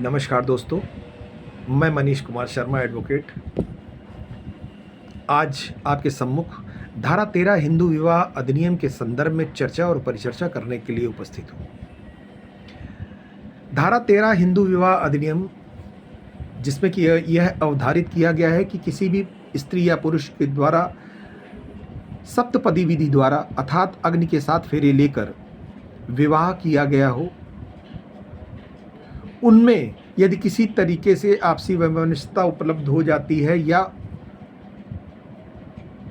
नमस्कार दोस्तों, मैं मनीष कुमार शर्मा एडवोकेट आज आपके सम्मुख धारा 13 हिंदू विवाह अधिनियम के संदर्भ में चर्चा और परिचर्चा करने के लिए उपस्थित हूँ। धारा 13 हिंदू विवाह अधिनियम, जिसमें कि यह अवधारित किया गया है कि किसी भी स्त्री या पुरुष के द्वारा सप्तपदी विधि द्वारा अर्थात अग्नि के साथ फेरे लेकर विवाह किया गया हो, उनमें यदि किसी तरीके से आपसी वैमनस्यता उपलब्ध हो जाती है या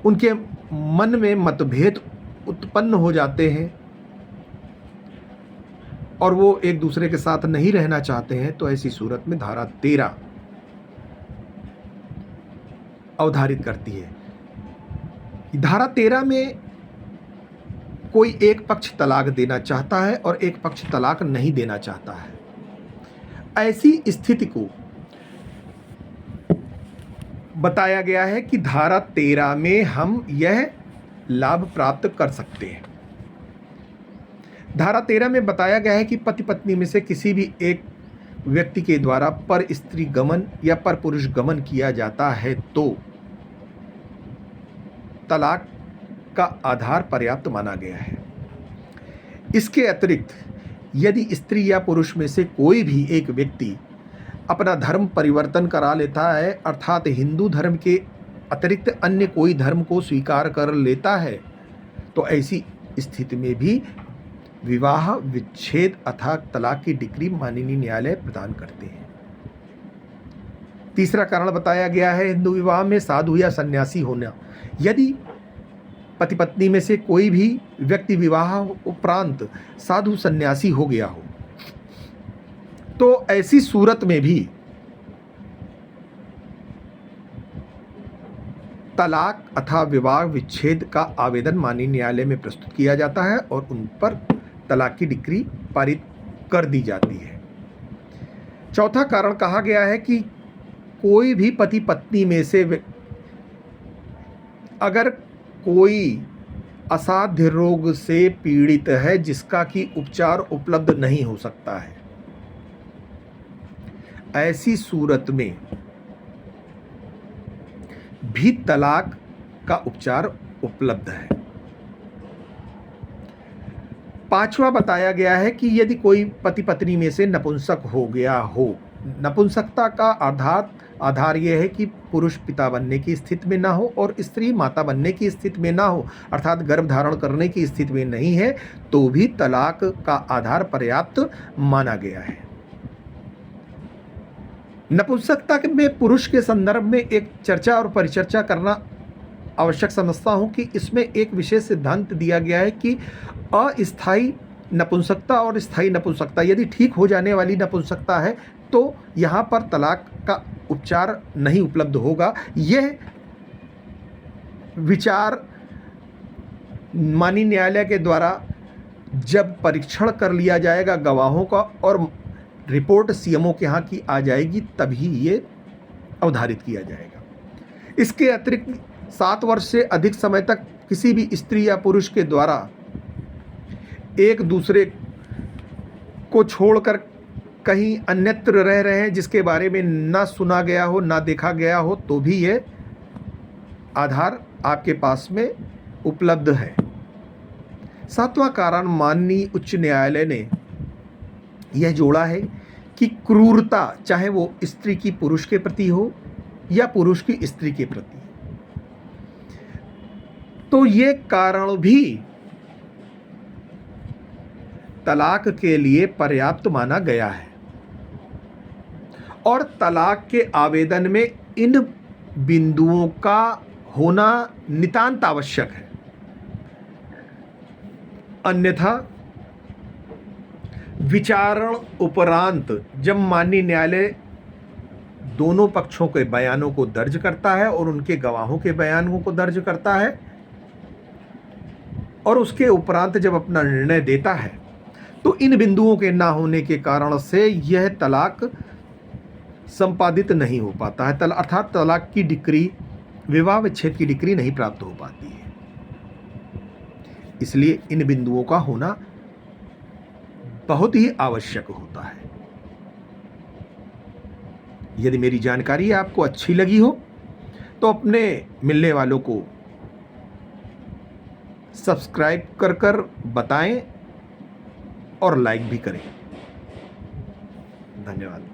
उनके मन में मतभेद उत्पन्न हो जाते हैं और वो एक दूसरे के साथ नहीं रहना चाहते हैं, तो ऐसी सूरत में धारा 13 अवधारित करती है। धारा 13 में कोई एक पक्ष तलाक देना चाहता है और एक पक्ष तलाक नहीं देना चाहता है। ऐसी स्थिति को बताया गया है कि धारा 13 में हम यह लाभ प्राप्त कर सकते हैं। धारा 13 में बताया गया है कि पति पत्नी में से किसी भी एक व्यक्ति के द्वारा पर स्त्री गमन या पर पुरुष गमन किया जाता है तो तलाक का आधार पर्याप्त माना गया है। इसके अतिरिक्त यदि स्त्री या पुरुष में से कोई भी एक व्यक्ति अपना धर्म परिवर्तन करा लेता है, अर्थात हिंदू धर्म के अतिरिक्त अन्य कोई धर्म को स्वीकार कर लेता है, तो ऐसी स्थिति में भी विवाह विच्छेद अर्थात तलाक की डिक्री माननीय न्यायालय प्रदान करते हैं। तीसरा कारण बताया गया है हिंदू विवाह में साधु या सन्यासी होना। यदि पति पत्नी में से कोई भी व्यक्ति विवाह उपरांत साधु सन्यासी हो गया हो, तो ऐसी सूरत में भी तलाक अथवा विवाह विच्छेद का आवेदन माननीय न्यायालय में प्रस्तुत किया जाता है और उन पर तलाक की डिक्री पारित कर दी जाती है। चौथा कारण कहा गया है कि कोई भी पति पत्नी में से अगर कोई असाध्य रोग से पीड़ित है जिसका कि उपचार उपलब्ध नहीं हो सकता है, ऐसी सूरत में भी तलाक का उपचार उपलब्ध है। पांचवा बताया गया है कि यदि कोई पति पत्नी में से नपुंसक हो गया हो, नपुंसकता का आधार यह है कि पुरुष पिता बनने की स्थिति में ना हो और स्त्री माता बनने की स्थिति में ना हो, अर्थात गर्भ धारण करने की स्थिति में नहीं है, तो भी तलाक का आधार पर्याप्त माना गया है। नपुंसकता में पुरुष के संदर्भ में एक चर्चा और परिचर्चा करना आवश्यक समझता हूं कि इसमें एक विशेष सिद्धांत दिया गया है कि अस्थायी नपुंसकता और स्थायी नपुंसकता, यदि ठीक हो जाने वाली नपुंसकता है तो यहाँ पर तलाक का उपचार नहीं उपलब्ध होगा। यह विचार माननीय न्यायालय के द्वारा जब परीक्षण कर लिया जाएगा गवाहों का और रिपोर्ट सीएमओ के यहाँ की आ जाएगी, तभी ये अवधारित किया जाएगा। इसके अतिरिक्त 7 वर्ष से अधिक समय तक किसी भी स्त्री या पुरुष के द्वारा एक दूसरे को छोड़कर कहीं अन्यत्र रह रहे हैं जिसके बारे में ना सुना गया हो ना देखा गया हो, तो भी ये आधार आपके पास में उपलब्ध है। 7वां कारण माननीय उच्च न्यायालय ने यह जोड़ा है कि क्रूरता, चाहे वो स्त्री की पुरुष के प्रति हो या पुरुष की स्त्री के प्रति, तो ये कारण भी तलाक के लिए पर्याप्त माना गया है और तलाक के आवेदन में इन बिंदुओं का होना नितांत आवश्यक है। अन्यथा विचारण उपरांत जब माननीय न्यायालय दोनों पक्षों के बयानों को दर्ज करता है और उनके गवाहों के बयानों को दर्ज करता है और उसके उपरांत जब अपना निर्णय देता है, तो इन बिंदुओं के ना होने के कारण से यह तलाक संपादित नहीं हो पाता है, अर्थात तलाक की डिक्री, विवाह विच्छेद की डिक्री नहीं प्राप्त हो पाती है। इसलिए इन बिंदुओं का होना बहुत ही आवश्यक होता है। यदि मेरी जानकारी आपको अच्छी लगी हो तो अपने मिलने वालों को सब्सक्राइब कर बताएं और लाइक भी करें। धन्यवाद।